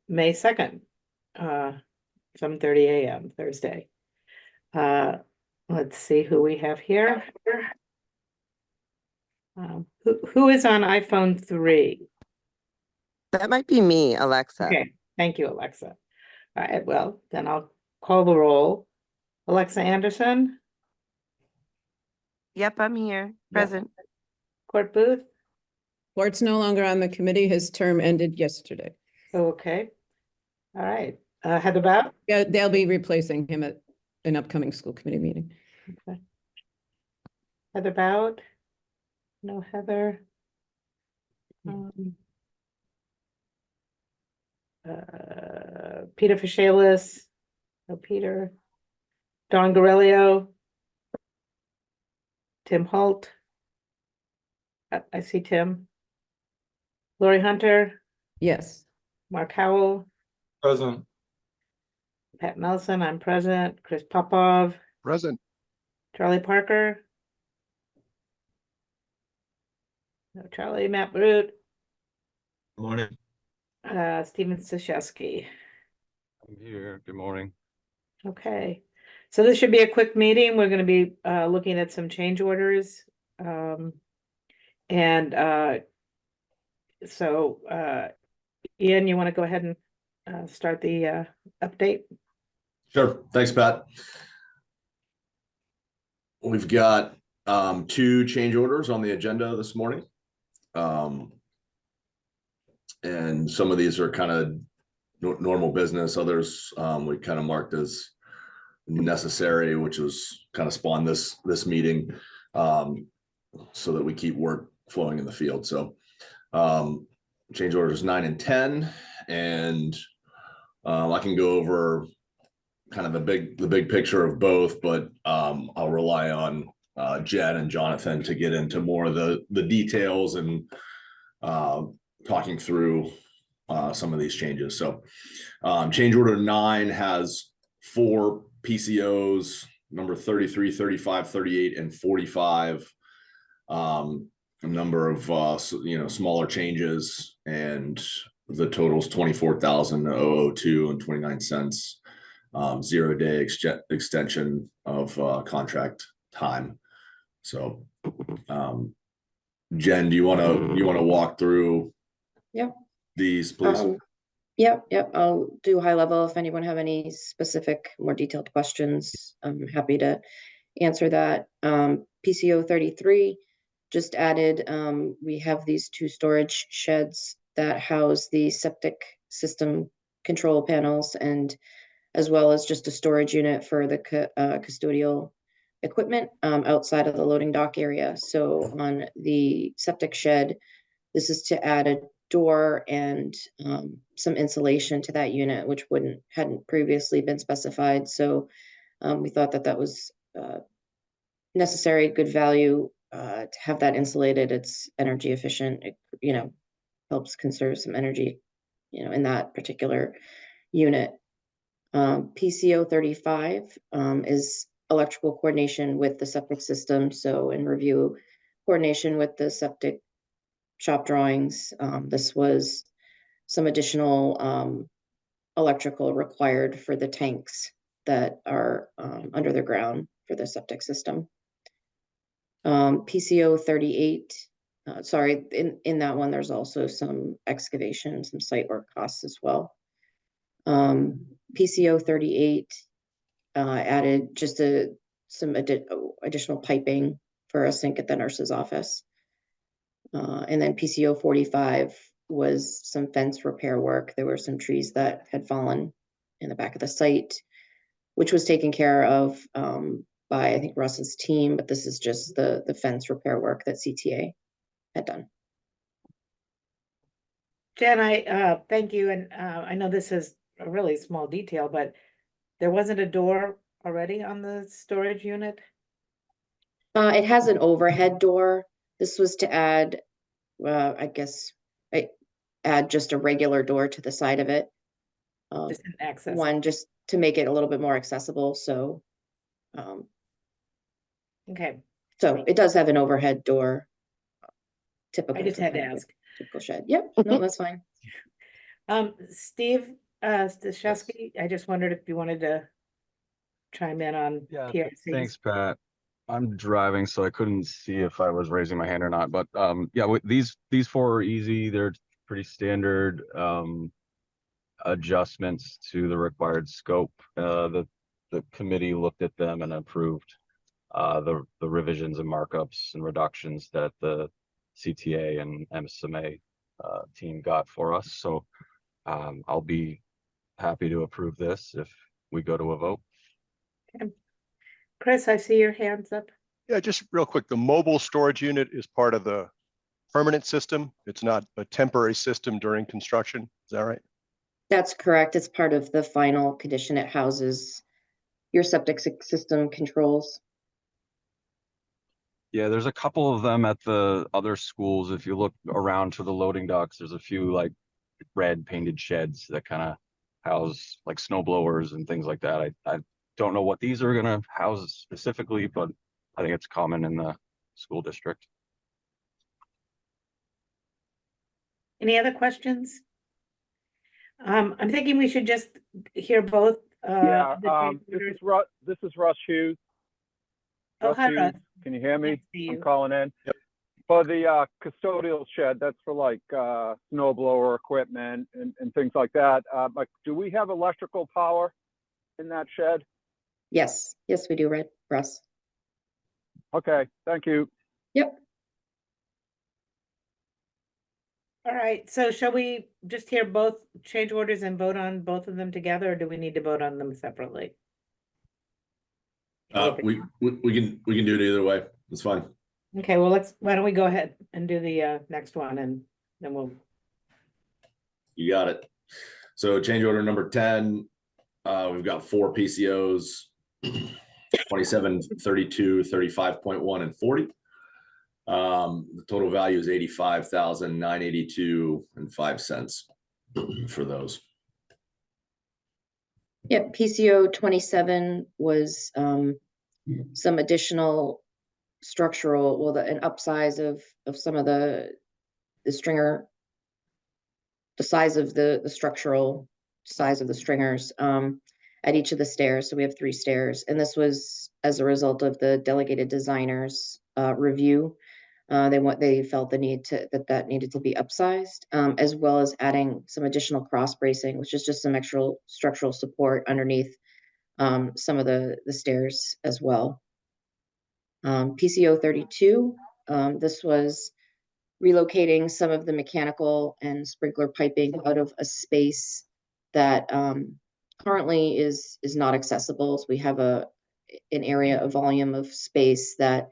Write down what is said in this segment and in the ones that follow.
May 2nd, 7:30 a.m. Thursday. Let's see who we have here. Who is on iPhone 3? That might be me, Alexa. Okay, thank you, Alexa. All right, well, then I'll call the roll. Alexa Anderson, Yep, I'm here, present. Court Booth. Court's no longer on the committee. His term ended yesterday. Okay. All right. Heather Bout. Yeah, they'll be replacing him at an upcoming school committee meeting. Okay. Heather Bout. No Heather. Peter Fishalis. No Peter. Don Garelio. Tim Holt. I see Tim. Lori Hunter. Yes. Mark Howell. Present. Pat Nelson, I'm present. Chris Popov. Present. Charlie Parker. No Charlie. Matt Brute. Morning. Steven Stashewski. I'm here. Good morning. Okay, so this should be a quick meeting. We're going to be looking at some change orders. So Ian, you want to go ahead and start the update? Sure. Thanks, Pat. We've got 2 change orders on the agenda this morning. And some of these are kind of normal business. Others we kind of marked as necessary, which was kind of spawned this meeting so that we keep work flowing in the field. So change orders 9 and 10, and I can go over kind of the big picture of both, but I'll rely on Jen and Jonathan to get into more of the details and talking through some of these changes. So change order 9 has 4 PCOs, number 33, 35, 38, and 45. A number of smaller changes, and the total is $24,002 and 29 cents. 0-day extension of contract time. So Jen, do you want to walk through these, please? Yep. I'll do high level. If anyone have any specific, more detailed questions, I'm happy to answer that. PCO 33 just added, we have these 2 storage sheds that house the septic system control panels, and as well as just a storage unit for the custodial equipment outside of the loading dock area. So on the septic shed, this is to add a door and some insulation to that unit, which hadn't previously been specified. So we thought that was necessary, good value to have that insulated. It's energy efficient. It, helps conserve some energy, in that particular unit. PCO 35 is electrical coordination with the septic system. So in review coordination with the septic shop drawings, this was some additional electrical required for the tanks that are under the ground for the septic system. PCO 38, in that one, there's also some excavation, some site work costs as well. PCO 38 added just some additional piping for a sink at the nurse's office. And then PCO 45 was some fence repair work. There were some trees that had fallen in the back of the site, which was taken care of by, I think, Russ's team, but this is just the fence repair work that CTA had done. Jen, I thank you, and I know this is a really small detail, but there wasn't a door already on the storage unit? It has an overhead door. This was to add, add just a regular door to the side of it. Just an access. One, just to make it a little bit more accessible. So, okay. So it does have an overhead door. Typical. I just had to ask. Typical shed. Yep. No, that's fine. Steve, Stashewski, I just wondered if you wanted to chime in on Yeah, PRCs. thanks, Pat. I'm driving, so I couldn't see if I was raising my hand or not, but yeah, these four are easy. They're pretty standard adjustments to the required scope. The committee looked at them and approved the revisions and markups and reductions that the CTA and MSMA team got for us. So I'll be happy to approve this if we go to a vote. Chris, I see your hands up. Yeah, just real quick, the mobile storage unit is part of the permanent system. It's not a temporary system during construction. Is that right? That's correct. It's part of the final condition. It houses your septic system controls. Yeah, there's a couple of them at the other schools. If you look around to the loading docks, there's a few like red painted sheds that kind of house like snow blowers and things like that. I don't know what these are gonna house specifically, but I think it's common in the school district. Any other questions? I'm thinking we should just hear both. Yeah, the change orders. this is Russ Hughes. Oh, hi, Hughes. Russ. Can you hear me? Nice to see I'm you. calling in. Yep. For the custodial shed, that's for like snow blower equipment and things like that. Like, do we have electrical power in that shed? Yes, yes, we do, Russ. Okay, thank you. Yep. All right, so shall we just hear both change orders and vote on both of them together, or do we need to vote on them separately? We can do it either way. It's fine. Okay, well, why don't we go ahead and do the next one, and then we'll. You got it. So change order number 10, we've got 4 PCOs, 27, 32, 35.1, and 40. The total value is 85,982 and 5 cents for those. Yep, PCO 27 was some additional structural, well, an upsize of some of the stringer, the size of the structural size of the stringers at each of the stairs. So we have 3 stairs, and this was as a result of the delegated designers review. They felt the need that needed to be upsized, as well as adding some additional cross bracing, which is just some extra structural support underneath some of the stairs as well. PCO 32, this was relocating some of the mechanical and sprinkler piping out of a space that currently is not accessible. So we have an area, a volume of space that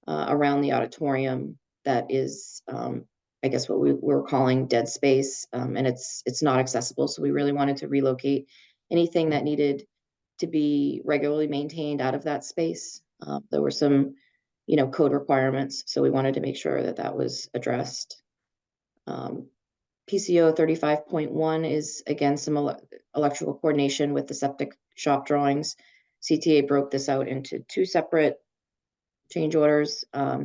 around the auditorium that is, I guess what we're calling dead space, and it's not accessible. So we really wanted to relocate anything that needed to be regularly maintained out of that space. There were some, code requirements, so we wanted to make sure that that was addressed. PCO 35.1 is again some electrical coordination with the septic shop drawings. CTA broke this out into 2 separate change orders. Not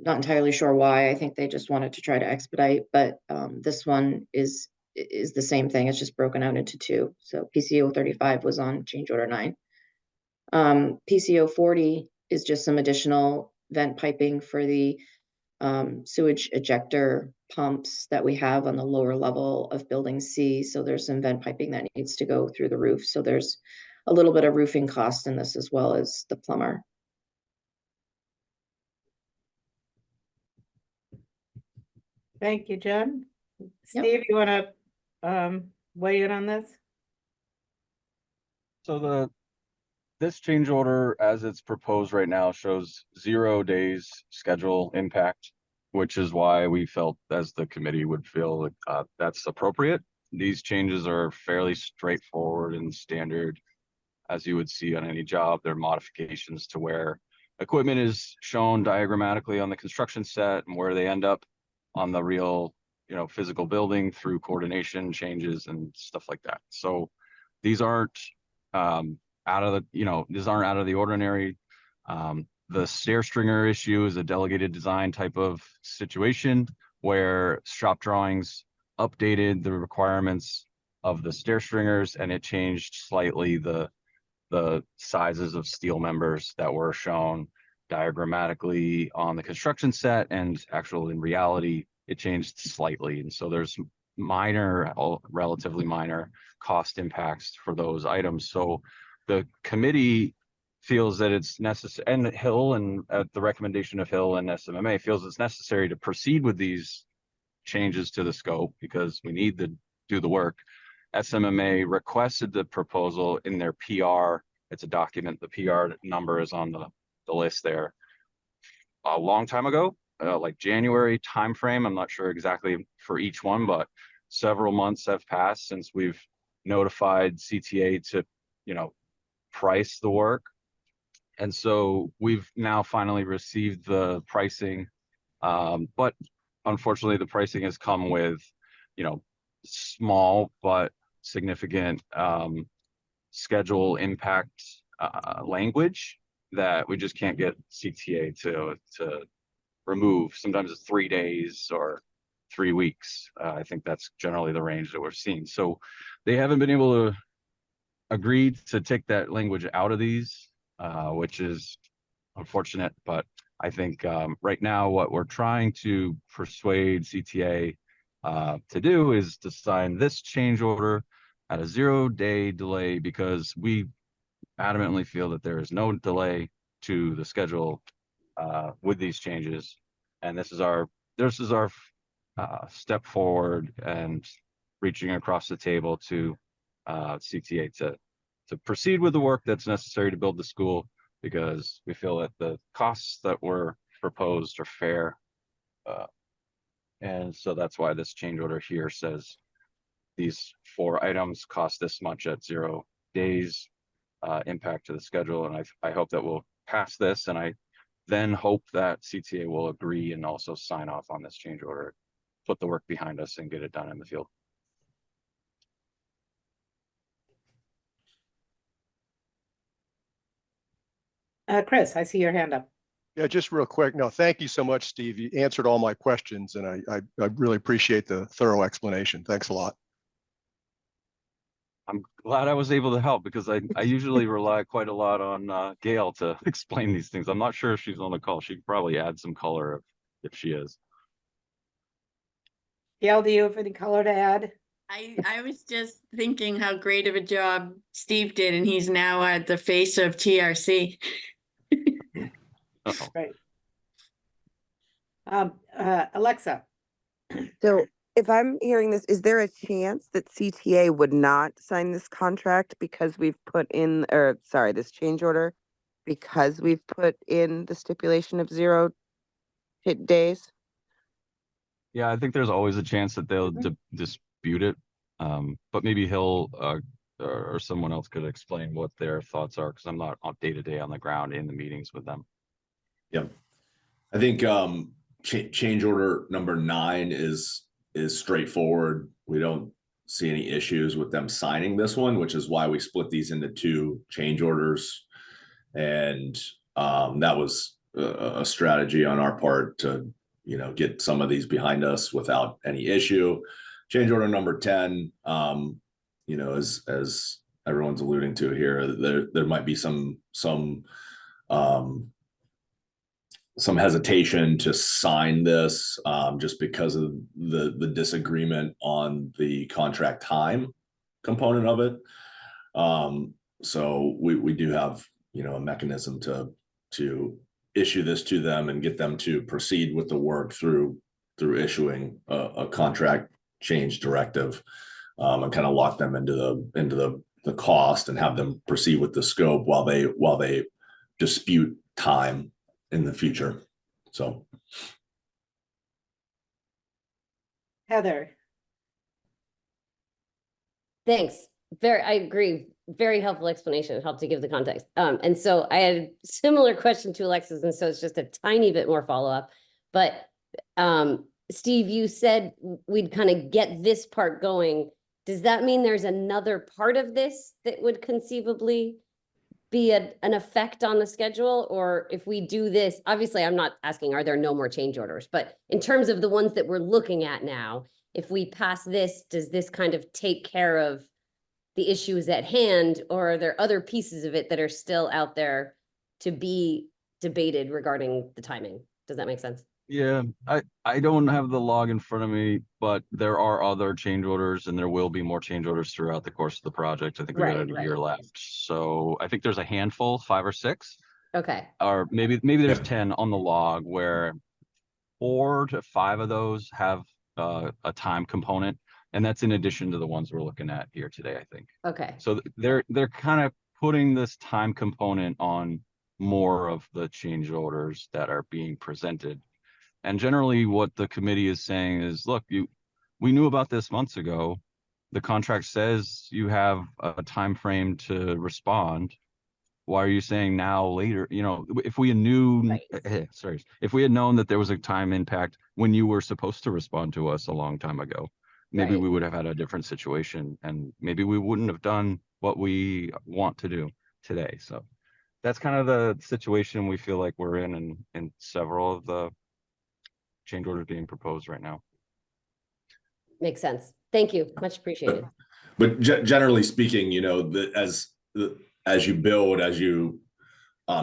entirely sure why. I think they just wanted to try to expedite, but this one is the same thing. It's just broken out into 2. So PCO 35 was on change order 9. PCO 40 is just some additional vent piping for the sewage ejector pumps that we have on the lower level of building C. So there's some vent piping that needs to go through the roof. So there's a little bit of roofing cost in this, as well as the plumber. Thank you, Jen. Yep. Steve, you want to weigh in on this? So this change order, as it's proposed right now, shows 0 days schedule impact, which is why we felt as the committee would feel that's appropriate. These changes are fairly straightforward and standard, as you would see on any job. They're modifications to where equipment is shown diagrammatically on the construction set and where they end up on the real, physical building through coordination changes and stuff like that. So these aren't these aren't out of the ordinary. The stair stringer issue is a delegated design type of situation where shop drawings updated the requirements of the stair stringers, and it changed slightly the sizes of steel members that were shown diagrammatically on the construction set, and actually in reality, it changed slightly. And so there's minor, relatively minor cost impacts for those items. So the committee feels that it's necessary, and Hill, and at the recommendation of Hill and SMMA, feels it's necessary to proceed with these changes to the scope because we need to do the work. SMMA requested the proposal in their PR. It's a document. The PR number is on the list there. A long time ago, like January timeframe. I'm not sure exactly for each one, but several months have passed since we've notified CTA to, price the work. And so we've now finally received the pricing. But unfortunately, the pricing has come with, small but significant schedule impact language that we just can't get CTA to remove. Sometimes it's 3 days or 3 weeks. I think that's generally the range that we're seeing. So they haven't been able to agree to take that language out of these, which is unfortunate. But I think right now what we're trying to persuade CTA to do is to sign this change order at a 0-day delay, because we adamantly feel that there is no delay to the schedule with these changes. And this is our step forward and reaching across the table to CTA to proceed with the work that's necessary to build the school, because we feel that the costs that were proposed are fair. And so that's why this change order here says these 4 items cost this much at 0 days impact to the schedule. And I hope that we'll pass this, and I then hope that CTA will agree and also sign off on this change order, put the work behind us and get it done in the field. Chris, I see your hand up. Yeah, just real quick. No, thank you so much, Steve. You answered all my questions, and I really appreciate the thorough explanation. Thanks a lot. I'm glad I was able to help, because I usually rely quite a lot on Gail to explain these things. I'm not sure if she's on the call. She could probably add some color if she is. Gail, do you have any color to add? I was just thinking how great of a job Steve did, and he's now at the face of TRC. Uh-oh. Right. Alexa, So if I'm hearing this, is there a chance that CTA would not sign this contract because we've put in, or sorry, this change order, because we've put in the stipulation of 0 days? Yeah, I think there's always a chance that they'll dispute it. But maybe Hill or someone else could explain what their thoughts are, because I'm not on day-to-day on the ground in the meetings with them. Yeah, I think change order number 9 is straightforward. We don't see any issues with them signing this one, which is why we split these into 2 change orders. And that was a strategy on our part to, get some of these behind us without any issue. Change order number 10, as everyone's alluding to here, there might be some hesitation to sign this just because of the disagreement on the contract time component of it. So we do have, a mechanism to issue this to them and get them to proceed with the work through issuing a contract change directive, and kind of lock them into the cost and have them proceed with the scope while they dispute time in the future. So Heather. Thanks. I agree. Very helpful explanation. It helped to give the context. And so I had a similar question to Alexis, and so it's just a tiny bit more follow-up. But Steve, you said we'd kind of get this part going. Does that mean there's another part of this that would conceivably be an effect on the schedule? Or if we do this, obviously I'm not asking, are there no more change orders? But in terms of the ones that we're looking at now, if we pass this, does this kind of take care of the issues at hand, or are there other pieces of it that are still out there to be debated regarding the timing? Does that make sense? Yeah, I don't have the log in front of me, but there are other change orders and there will be more change orders throughout the course of the project. I think we got Right, a year right. left. So I think there's a handful, 5 or 6, Okay, or maybe there's Yeah. 10 on the log, where 4 to 5 of those have a time component. And that's in addition to the ones we're looking at here today, I think. okay. So they're kind of putting this time component on more of the change orders that are being presented. And generally what the committee is saying is, look, we knew about this months ago. The contract says you have a time frame to respond. Why are you saying now later? You know, if we knew, Right. sorry, if we had known that there was a time impact when you were supposed to respond to us a long time ago, maybe Right. we would have had a different situation, and maybe we wouldn't have done what we want to do today. So that's kind of the situation we feel like we're in several of the change orders being proposed right now. Makes sense. Thank you. Much appreciated. But generally speaking, you know, as you build, as you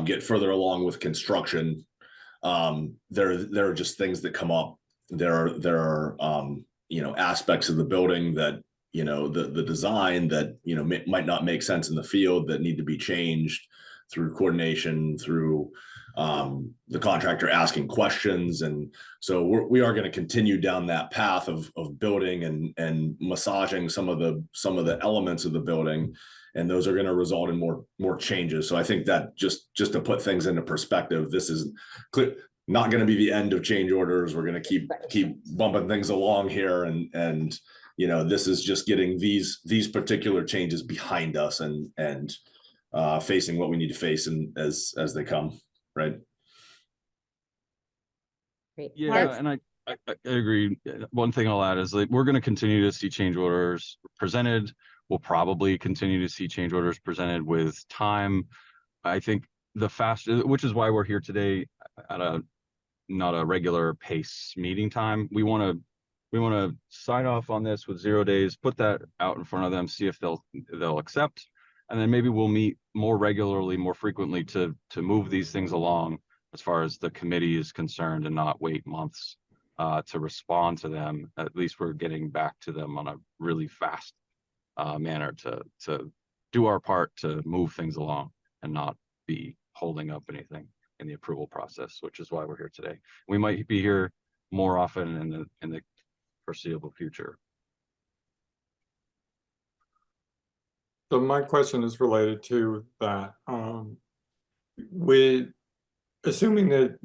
get further along with construction, there are just things that come up. There are you know, aspects of the building that, you know, the design that, you know, might not make sense in the field, that need to be changed through coordination, through the contractor asking questions. And so we are going to continue down that path of building and massaging some of the elements of the building, and those are going to result in more changes. So I think that just to put things into perspective, this is not going to be the end of change orders. We're going to keep bumping things along here, and you know, this is just getting these particular changes behind us and facing what we need to face and as they come, right? Great. Yeah, Thanks. and I agree. One thing I'll add is, like, we're going to continue to see change orders presented. We'll probably continue to see change orders presented with time. I think the faster, which is why we're here today at not a regular pace meeting time. We want to sign off on this with 0 days, put that out in front of them, see if they'll accept, and then maybe we'll meet more regularly, more frequently to move these things along as far as the committee is concerned, and not wait months to respond to them. At least we're getting back to them on a really fast manner to do our part to move things along and not be holding up anything in the approval process, which is why we're here today. We might be here more often in the foreseeable future. So my question is related to that. Assuming that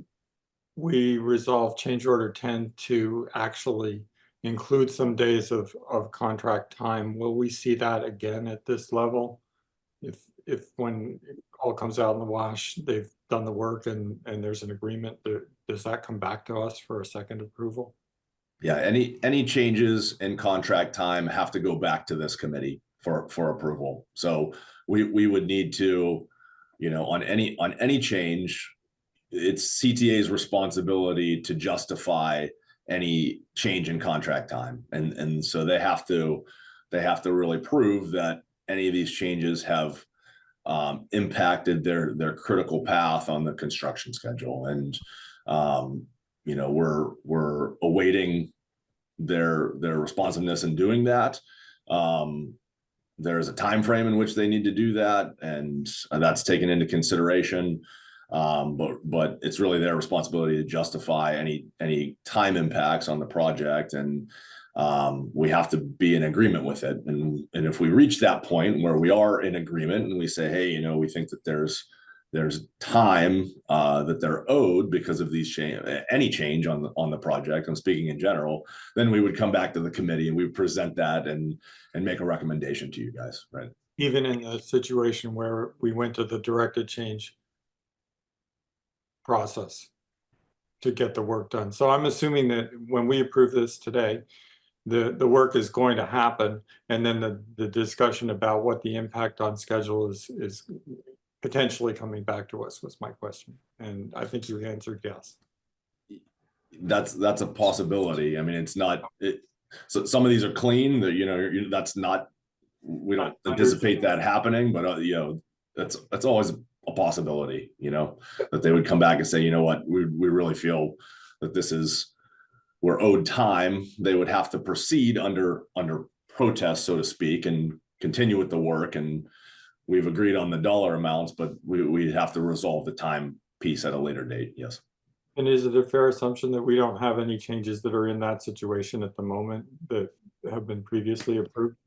we resolve change order 10 to actually include some days of contract time, will we see that again at this level? If when it all comes out in the wash, they've done the work and there's an agreement, does that come back to us for a second approval? Yeah, any changes in contract time have to go back to this committee for approval. So we would need to, you know, on any change, it's CTA's responsibility to justify any change in contract time, and so they have to really prove that any of these changes have impacted their critical path on the construction schedule. And you know, we're awaiting their responsiveness in doing that. There's a time frame in which they need to do that, and that's taken into consideration. But it's really their responsibility to justify any time impacts on the project, and we have to be in agreement with it. And if we reach that point where we are in agreement and we say, hey, you know, we think that there's time that they're owed because of these any change on the project, I'm speaking in general, then we would come back to the committee and we would present that and make a recommendation to you guys, right? Even in a situation where we went to the directed change process to get the work done. So I'm assuming that when we approve this today, the work is going to happen, and then the discussion about what the impact on schedule is potentially coming back to us was my question, and I think you answered yes. That's a possibility. I mean, it's not So some of these are clean that, that's not, we don't anticipate that happening, but that's always a possibility, that they would come back and say, you know what, we really feel that we're owed time. They would have to proceed under protest, so to speak, and continue with the work. And we've agreed on the dollar amounts, but we have to resolve the time piece at a later date. Yes. And is it a fair assumption that we don't have any changes that are in that situation at the moment that have been previously approved?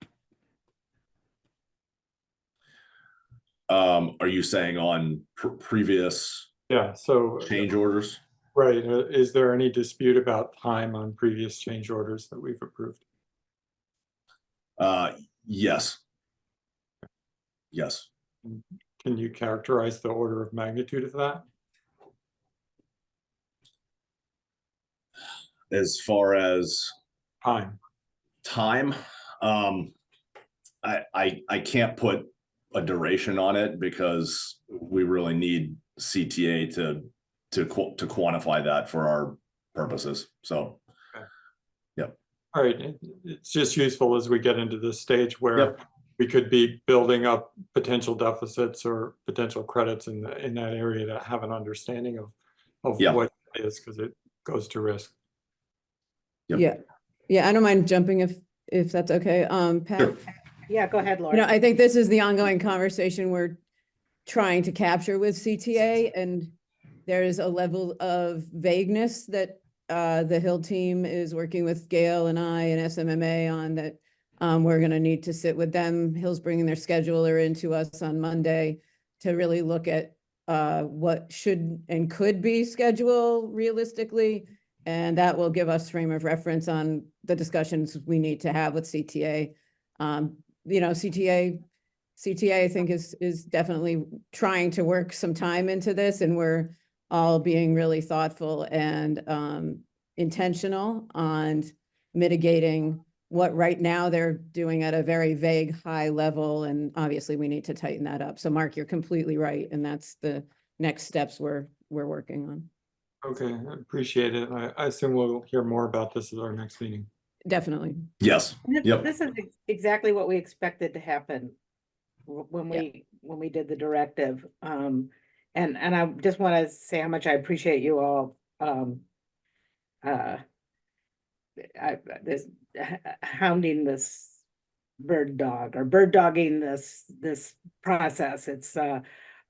Are you saying on previous change orders? Right. Is there any dispute about time on previous change orders that we've approved? Yes. Yes. Can you characterize the order of magnitude of that? As far as time, I can't put a duration on it because we really need CTA to quantify that for our purposes. So, yep. All right. It's just useful as we get into this stage where we could be building up potential deficits or potential credits in that area to have an understanding of what it is, because it goes to risk. Yep. Yeah, I don't mind jumping if that's okay. Pat? Sure. Yeah, go ahead, Laura. I think this is the ongoing conversation we're trying to capture with CTA, and there is a level of vagueness that the Hill team is working with Gail and I and SMMA on that. We're going to need to sit with them. Hill's bringing their scheduler into us on Monday to really look at what should and could be scheduled realistically. And that will give us frame of reference on the discussions we need to have with CTA. CTA, I think is definitely trying to work some time into this, and we're all being really thoughtful and intentional on mitigating what right now they're doing at a very vague high level. And obviously we need to tighten that up. So Mark, you're completely right. And that's the next steps we're working on. Okay, I appreciate it. I assume we'll hear more about this at our next meeting. Definitely. Yes. Yep. This is exactly what we expected to happen when we did the directive. And I just want to say how much I appreciate you all hounding this bird dogging this process. It's yeah,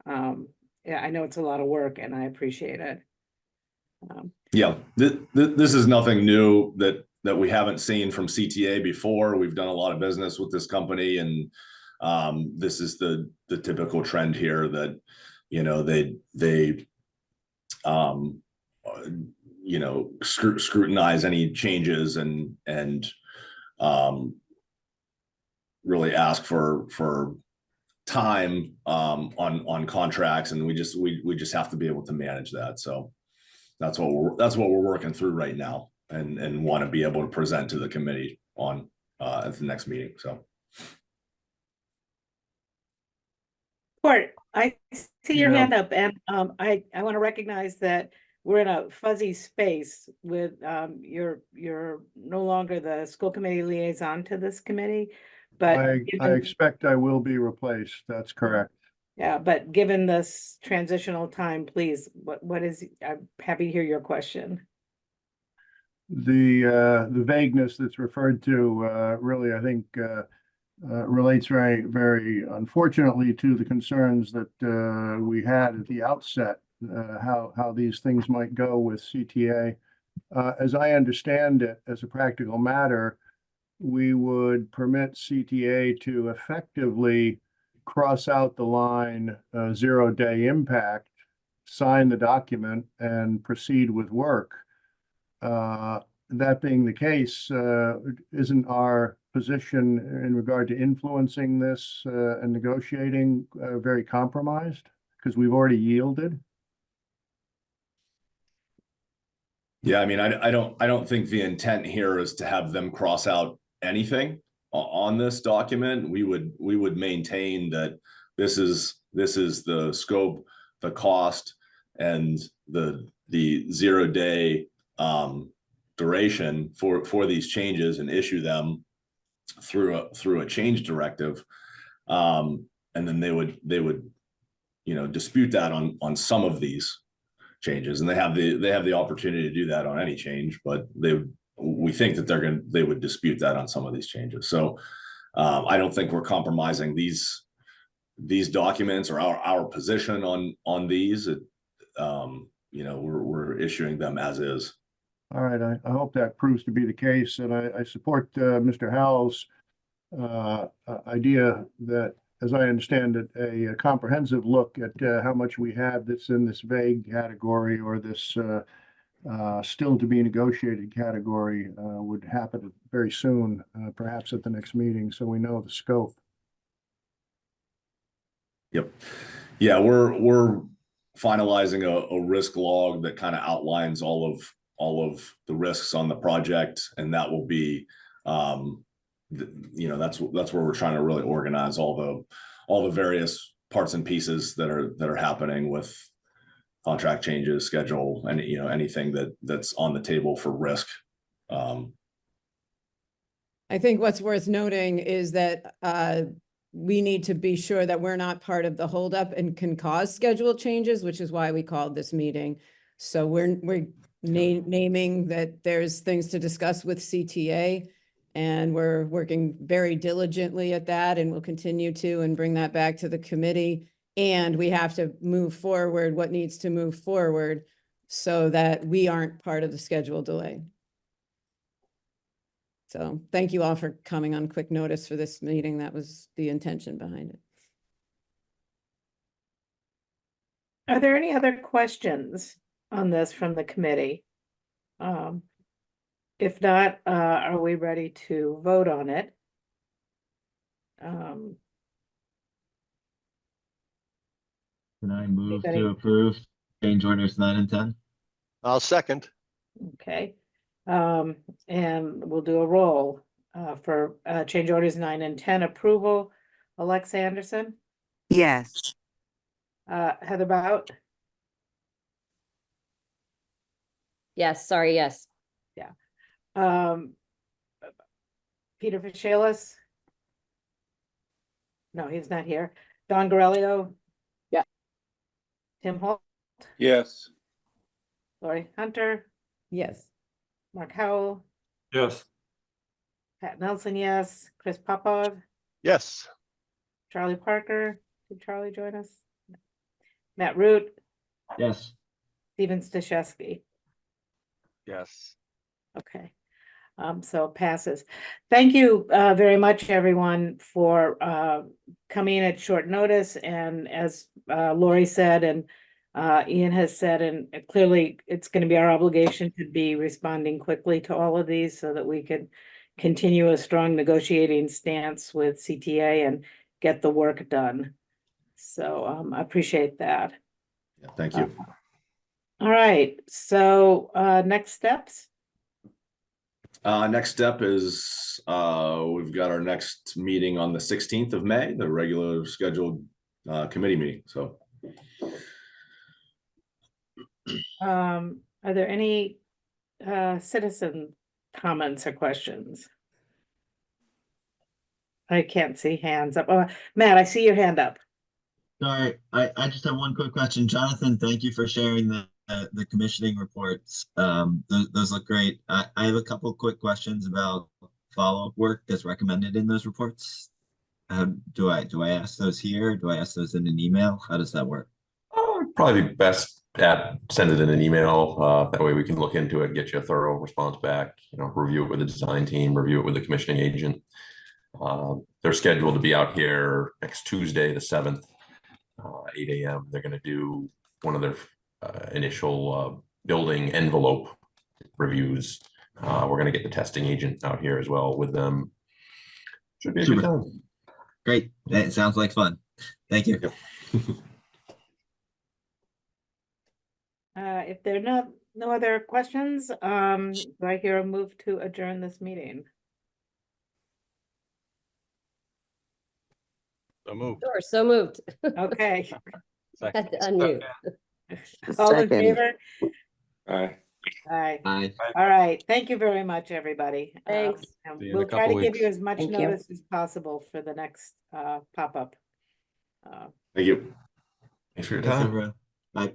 I know it's a lot of work and I appreciate it. Yeah, this is nothing new that we haven't seen from CTA before. We've done a lot of business with this company, and this is the typical trend here that they scrutinize any changes and really ask for time on contracts, and we just have to be able to manage that. So that's what we're working through right now, and want to be able to present to the committee on at the next meeting. So, Court, I see your hand up, and I want to recognize that we're in a fuzzy space with you're no longer the school committee liaison to this committee, but I expect I will be replaced. That's correct. Yeah, but given this transitional time, please, what is, I'm happy to hear your question. The vagueness that's referred to really, I think, relates very, very unfortunately to the concerns that we had at the outset, how these things might go with CTA. As I understand it, as a practical matter, we would permit CTA to effectively cross out the line 0-day impact, sign the document, and proceed with work. That being the case, isn't our position in regard to influencing this and negotiating very compromised because we've already yielded? yeah, I mean, I don't think the intent here is to have them cross out anything on this document. We would maintain that this is the scope, the cost, and the 0-day duration for these changes and issue them through a change directive. And then they would, dispute that on some of these changes, and they have the opportunity to do that on any change, but we think that they would dispute that on some of these changes. So I don't think we're compromising these documents or our position on these. We're issuing them as is. All right, I hope that proves to be the case, and I support Mr. Howell's idea that, as I understand it, a comprehensive look at how much we have that's in this vague category or this still to be negotiated category would happen very soon, perhaps at the next meeting, so we know the scope. Yep. Yeah, we're finalizing a risk log that kind of outlines all of the risks on the project, and that will be that's where we're trying to really organize all the various parts and pieces that are happening with contract changes, schedule, and anything that's on the table for risk. I think what's worth noting is that we need to be sure that we're not part of the holdup and can cause schedule changes, which is why we called this meeting. So we're naming that there's things to discuss with CTA, and we're working very diligently at that, and we'll continue to and bring that back to the committee. And we have to move forward what needs to move forward so that we aren't part of the schedule delay. So thank you all for coming on quick notice for this meeting. That was the intention behind it. Are there any other questions on this from the committee? If not, are we ready to vote on it? Can I move Anybody? to approve change orders 9 and 10? I'll second. Okay, and we'll do a roll for change orders 9 and 10 approval. Alexa Anderson, Yes. Heather Bout, Yes, sorry, yes. Peter Fishalis. No, he's not here. Don Gorelio. Yeah. Tim Holt, Yes. Lori Hunter, Yes. Mark Howell, Yes. Pat Nelson, yes. Chris Popov, Yes. Charlie Parker. Did Charlie join us? No. Matt Root, Yes. Steven Stashewski. Yes. Okay. So it passes. Thank you very much, everyone, for coming at short notice. And as Lori said, and Ian has said, and clearly it's going to be our obligation to be responding quickly to all of these so that we can continue a strong negotiating stance with CTA and get the work done. So I appreciate that. Yeah, thank you. All right. So next steps. Next step is we've got our next meeting on the 16th of May, the regular scheduled committee meeting. So Are there any citizen comments or questions? I can't see hands up. Oh, Matt, I see your hand up. Sorry, I just have one quick question. Jonathan, thank you for sharing the commissioning reports. Those look great. I have a couple quick questions about follow-up work that's recommended in those reports. Do I ask those here? Do I ask those in an email? How does that work? Probably best send it in an email. That way we can look into it and get you a thorough response back. Review it with the design team, review it with the commissioning agent. They're scheduled to be out here next Tuesday, the 7th, 8 a.m. They're going to do one of their initial building envelope reviews. We're going to get the testing agent out here as well with them. Should be a good time. Great. It sounds like fun. Thank you. If there are no other questions, do I hear a move to adjourn this meeting? So moved. Sure, so moved. Okay. Had to unmute. All in Second. favor? All right. Aye. Aye. All right. Thank you very much, everybody. Thanks. And See you in a we'll try to couple give you weeks. as much Thank you. notice as possible for the next pop-up. Thank you. Thanks for your Thanks, time. everyone. Bye.